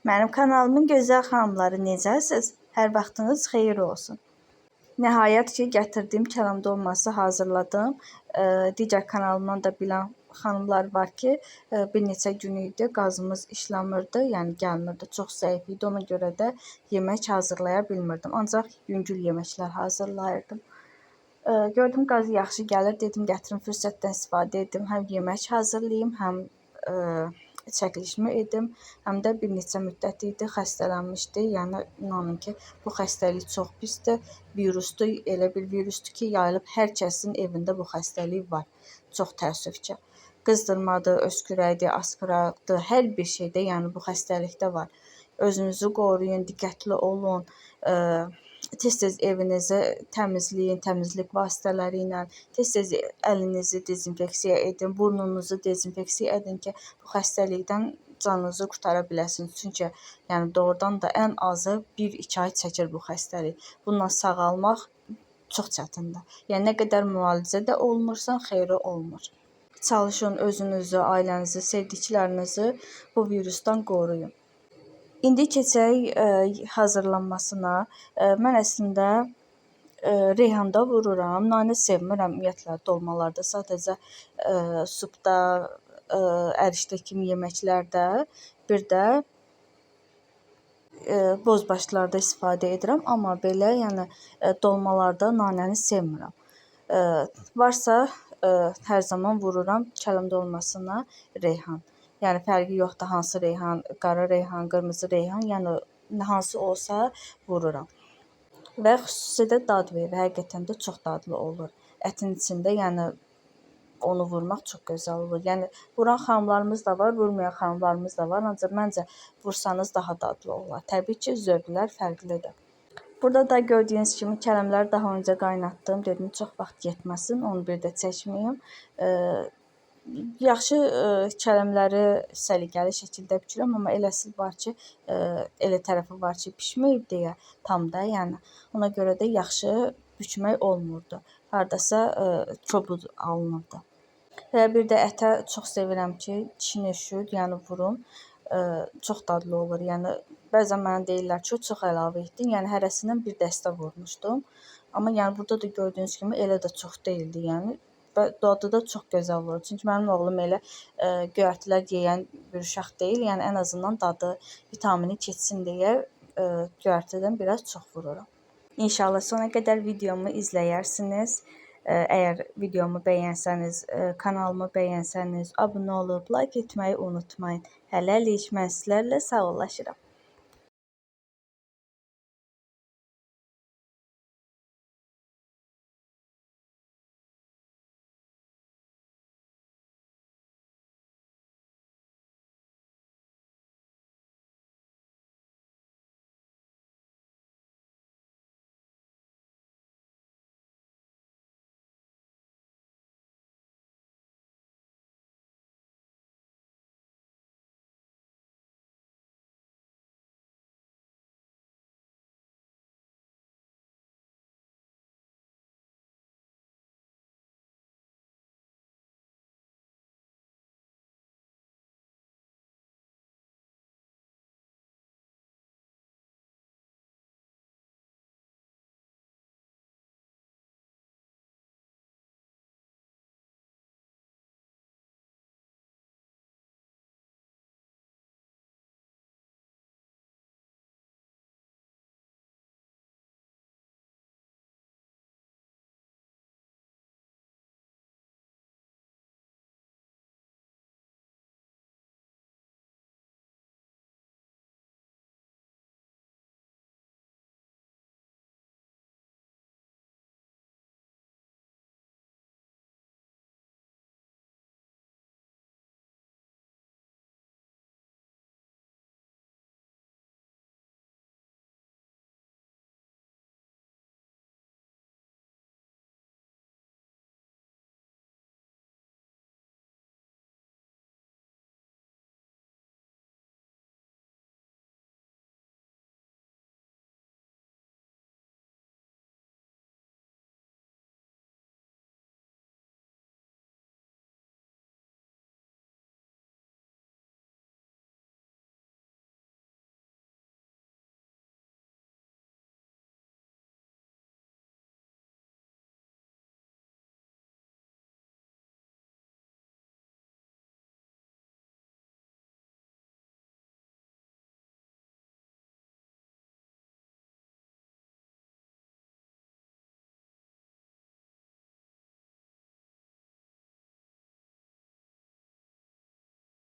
Mənim kanalımın gözəl xanımları necəsiz? Hər vaxtınız xeyir olsun. Nəhayət ki, gətirdiyim kələm dolması hazırladım. Digər kanalımdan da bilən xanımlar var ki, bir neçə gün idi qazımız işləmirdi, yəni gəlmirdi, çox zəif idi. Ona görə də yemək hazırlaya bilmirdim. Ancaq yüngül yeməklər hazırlayırdım. Gördüm qazı yaxşı gəlir, dedim gətirim fürsətdən istifadə edim. Həm yemək hazırlayım, həm çəkilişimi edim, həm də bir neçə müddət idi xəstələnmişdi. Yəni inanın ki, bu xəstəlik çox pisdir, virusdur, elə bir virusdur ki, yayılıb hər kəsin evində bu xəstəlik var. Çox təəssüf ki. Qızdırmadır, öskürəkdir, askıraqdır, hər bir şeydə, yəni bu xəstəlikdə var. Özünüzü qoruyun, diqqətli olun. Tez-tez evinizi təmizləyin, təmizlik vasitələri ilə, tez-tez əlinizi dezinfeksiya edin, burnunuzu dezinfeksiya edin ki, bu xəstəlikdən canınızı qurtara biləsiniz. Çünki yəni doğrudan da ən azı 1-2 ay çəkir bu xəstəlik. Bundan sağalmaq çox çətindir. Yəni nə qədər müalicə də olunursan, xeyri olmur. Çalışın özünüzü, ailənizi, sevdiklərinizi bu virusdan qoruyun. İndi keçək hazırlanmasına. Mən əslində reyhanda vururam. Nanə sevmirəm ümumiyyətlə dolmalarda, sadəcə supda, ərişdə kimi yeməklərdə, bir də bozbaşlarda istifadə edirəm, amma belə, yəni dolmalarda nanəni sevmirəm. Varsa hər zaman vururam kələm dolmasına reyhan. Yəni fərqi yoxdur hansı reyhan, qara reyhan, qırmızı reyhan, yəni hansı olsa vururam. Və xüsusi də dad verir, həqiqətən də çox dadlı olur. Ətin içində, yəni onu vurmaq çox gözəl olur. Yəni vuran xanımlarımız da var, vurmayan xanımlarımız da var. Ancaq məncə vursanız daha dadlı olar. Təbii ki, zövqlər fərqlidir. Burada da gördüyünüz kimi kələmləri daha öncə qaynatdım. Dedim çox vaxt getməsin, onu bir də çəkməyim. Yaxşı kələmləri səliqəli şəkildə bükürəm, amma eləsi var ki, elə tərəfi var ki, pişməyib deyə tam da, yəni ona görə də yaxşı bükmək olmurdu. Hardasa kobud alınırdı. Və bir də ətə çox sevirəm ki, kişnə şüd, yəni vurum. Çox dadlı olur. Yəni bəzən mənə deyirlər ki, çox əlavə etdin. Yəni hərəsindən bir dəstə vurmuşdum. Amma yəni burada da gördüyünüz kimi elə də çox deyildi, yəni. Və dadı da çox gözəl olur. Çünki mənim oğlum elə göyərtilər yeyən bir uşaq deyil. Yəni ən azından dadı, vitamini keçsin deyə göyərtidən biraz çox vururam. İnşallah sona qədər videomu izləyərsiniz. Əgər videomu bəyənsəniz, kanalımı bəyənsəniz, abunə olub, like etməyi unutmayın. Hələlik, mən sizlərlə sağollaşıram.